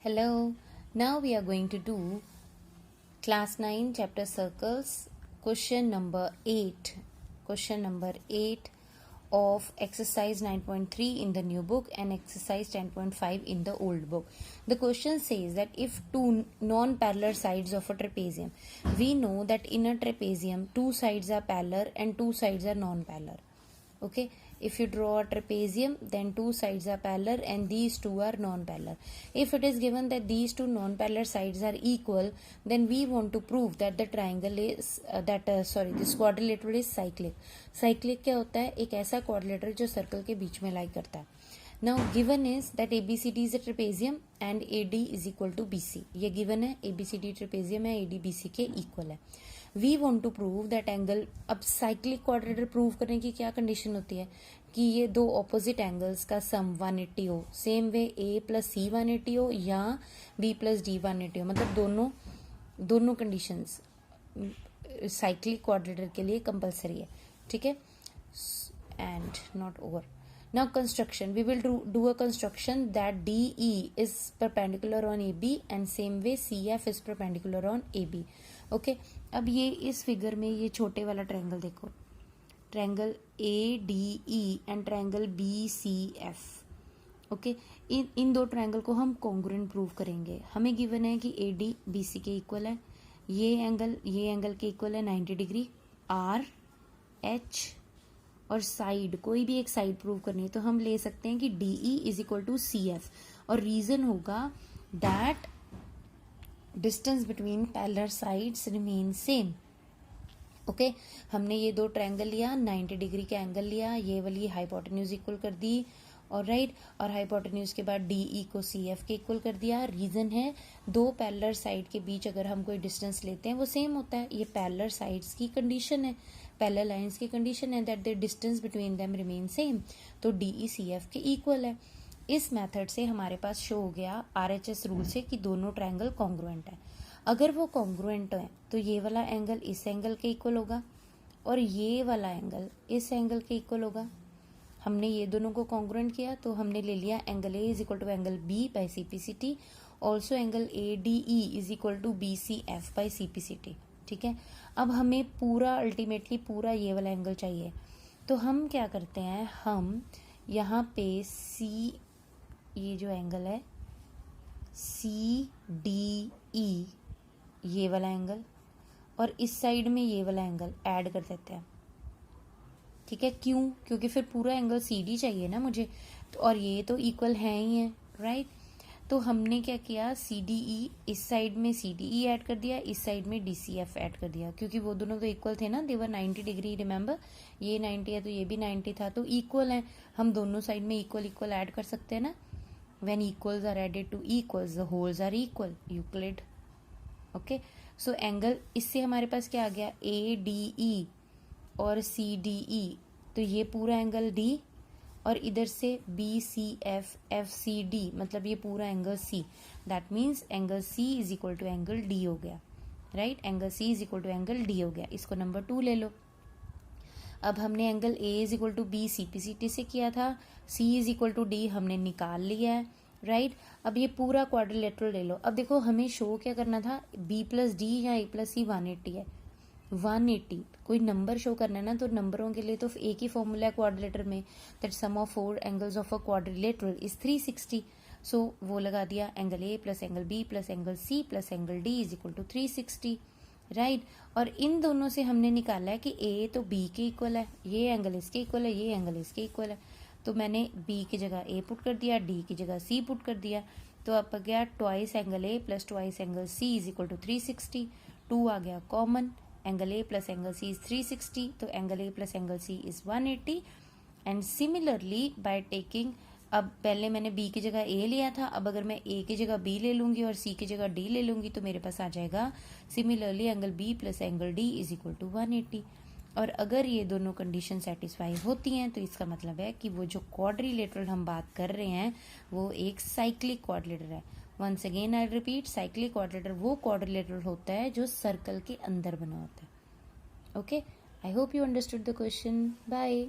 Hello, now we are going to do class 9 chapter circles question number 8 of exercise 9.3 in the new book and exercise 10.5 in the old book. The question says that if two non-parallel sides of a trapezium, we know that in a trapezium two sides are parallel and two sides are non-parallel. Okay, if you draw a trapezium, then two sides are parallel and these two are non-parallel. If it is given that these two non-parallel sides are equal, then we want to prove that the triangle is this quadrilateral is cyclic. Cyclic क्या होता है? एक ऐसा quadrilateral जो circle के बीच में लाई करता है. Now given is that ABCD is a trapezium and AD is equal to BC. ये given है, ABCD trapezium है, AD BC के equal है. We want to prove that angle. अब साइक्लिक क्वाड्रेटर प्रूव करने की क्या कंडीशन होती है कि ये दो ऑपोजिट एंगल्स का सम 180 हो. सेम वे ए प्लस सी 180 हो या बी प्लस डी 180 हो. मतलब दोनों कंडीशंस साइक्लिक क्वाड्रेटर के लिए कंपलसरी है. ठीक है, and not over. Now construction, we will do a construction that DE is perpendicular on AB and same way CF is perpendicular on AB. Okay, अब ये इस फिगर में ये छोटे वाला ट्रायंगल देखो, triangle ADE and triangle BCF. Okay, इन दो ट्रायंगल को हम कॉन्ग्रुएंट प्रूव करेंगे. हमें गिवन है कि AD BC के इक्वल है, ये एंगल के इक्वल है 90 डिग्री. R H और साइड, कोई भी एक साइड प्रूव करनी है तो हम ले सकते हैं कि DE is equal to CF. और रीजन होगा that distance between parallel sides remain same. Okay, हमने ये दो ट्रायंगल लिया, 90 डिग्री का एंगल लिया, ये वाली हाइपोटेन्यूज इक्वल कर दी और राइट, और हाइपोटेन्यूज के बाद DE को CF के इक्वल कर दिया. रीजन है दो पैरेलल साइड के बीच अगर हम कोई डिस्टेंस लेते हैं वो सेम होता है. ये पैरेलल साइड्स की कंडीशन है, पैरेलल लाइंस की कंडीशन है that the distance between them remain same. तो DE CF के इक्वल है. इस मेथड से हमारे पास शो हो गया RHS रूल से कि दोनों ट्रायंगल कॉन्ग्रुएंट है. अगर वो कॉन्ग्रुएंट है तो ये वाला एंगल इस एंगल के इक्वल होगा और ये वाला एंगल इस एंगल के इक्वल होगा. हमने ये दोनों को कॉन्ग्रुएंट किया तो हमने ले लिया angle A is equal to angle B by CPCT. Also angle ADE is equal to BCF by CPCT. ठीक है, अब हमें पूरा अल्टीमेटली पूरा ये वाला एंगल चाहिए. तो हम क्या करते हैं, हम यहाँ पे ये जो एंगल है CDE, ये वाला एंगल और इस साइड में ये वाला एंगल ऐड कर देते हैं. ठीक है, क्यों? क्योंकि फिर पूरा एंगल CD चाहिए ना मुझे, तो और ये तो इक्वल है ही है, राइट. तो हमने क्या किया, CDE इस साइड में CDE ऐड कर दिया, इस साइड में DCF ऐड कर दिया, क्योंकि वो दोनों तो इक्वल थे ना, देवर 90 डिग्री. रिमेंबर, ये 90 है तो ये भी 90 था, तो इक्वल है. हम दोनों साइड में इक्वल ऐड कर सकते हैं ना. When equals are added to equals the wholes are equal. Euclid. Okay, so angle इससे हमारे पास क्या आ गया, ADE और CDE, तो ये पूरा एंगल D और इधर से BCF FCD, मतलब ये पूरा angle C. That means angle C is equal to angle D हो गया, right. Angle C is equal to angle D हो गया. इसको नंबर 2 ले लो. अब हमने angle A is equal to B CPCT से किया था, C is equal to D हमने निकाल लिया है, राइट. अब ये पूरा क्वाड्रिलेटरल ले लो. अब देखो हमें शो क्या करना था, B प्लस D या A प्लस C 180 है. 180 कोई नंबर शो करना है ना, तो नंबरों के लिए तो एक ही फॉर्मूला है क्वाड्रिलेटर में, that sum of 4 angles of a quadrilateral is 360. So वो लगा दिया, angle A plus angle B plus angle C plus angle D is equal to 360, right. और इन दोनों से हमने निकाला है कि A तो B के इक्वल है, ये एंगल इसके इक्वल है, ये एंगल इसके इक्वल है. तो मैंने B की जगह A पुट कर दिया, D की जगह C पुट कर दिया. तो अब आ गया twice angle A plus twice angle C is equal to 360. 2 आ गया common, angle A plus angle C is 360, तो angle A plus angle C is 180. And similarly by taking, अब पहले मैंने B की जगह A लिया था, अब अगर मैं A की जगह B ले लूंगी और C की जगह D ले लूंगी तो मेरे पास आ जाएगा similarly angle B plus angle D is equal to 180. और अगर ये दोनों कंडीशन सेटिस्फाई होती हैं तो इसका मतलब है कि वो जो क्वाड्रिलेटरल हम बात कर रहे हैं वो एक साइक्लिक क्वाड्रिलेटर है. Once again I repeat, cyclic quadrilateral वो क्वाड्रिलेटरल होता है जो सर्कल के अंदर बना होता है. Okay, I hope you understood the question. Bye.